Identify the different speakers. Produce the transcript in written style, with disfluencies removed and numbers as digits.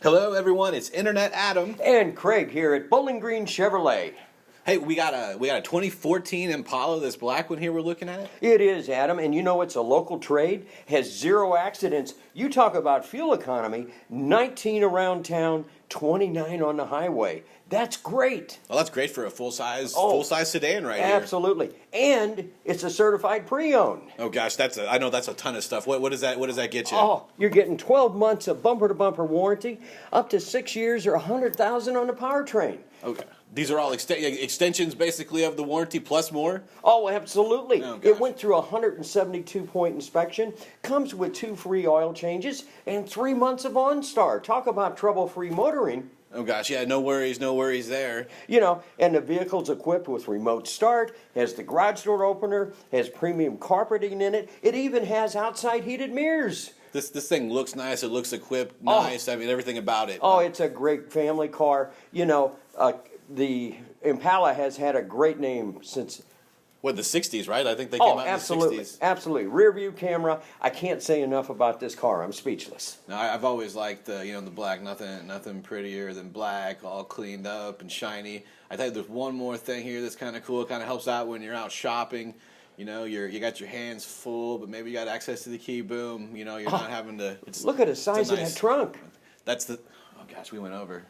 Speaker 1: Hello, everyone. It's Internet Adam.
Speaker 2: And Craig here at Bowling Green Chevrolet.
Speaker 1: Hey, we got a 2014 Impala, this black one here we're looking at.
Speaker 2: It is, Adam, and you know it's a local trade, has 0 accidents. You talk about fuel economy, 19 around town, 29 on the highway. That's great.
Speaker 1: Well, that's great for a full-size sedan right here.
Speaker 2: Absolutely. And it's a certified pre-owned.
Speaker 1: Oh gosh, I know that's a ton of stuff. What does that get you?
Speaker 2: Oh, you're getting 12 months of bumper-to-bumper warranty, up to 6 years or 100,000 on the powertrain.
Speaker 1: Okay. These are all extensions basically of the warranty plus more?
Speaker 2: Oh, absolutely.
Speaker 1: Oh,
Speaker 2: it went through a 172-point inspection, comes with 2 free oil changes, and 3 months of OnStar. Talk about trouble-free motoring.
Speaker 1: Oh gosh, yeah, no worries there.
Speaker 2: You know, and the vehicle's equipped with remote start, has the garage door opener, has premium carpeting in it. It even has outside heated mirrors.
Speaker 1: This thing looks nice. It looks equipped nice. I mean, everything about it.
Speaker 2: Oh, it's a great family car. You know, the Impala has had a great name since...
Speaker 1: What, the 60s, right? I think they came out in the 60s.
Speaker 2: Absolutely. Rear view camera. I can't say enough about this car. I'm speechless.
Speaker 1: Now, I've always liked the black. Nothing prettier than black, all cleaned up and shiny. I think there's one more thing here that's kind of cool. It kind of helps out when you're out shopping. You know, you got your hands full, but maybe you got access to the key. Boom. You know, you're not having to.
Speaker 2: Look at the size of that trunk.
Speaker 1: That's the. Oh gosh, we went over.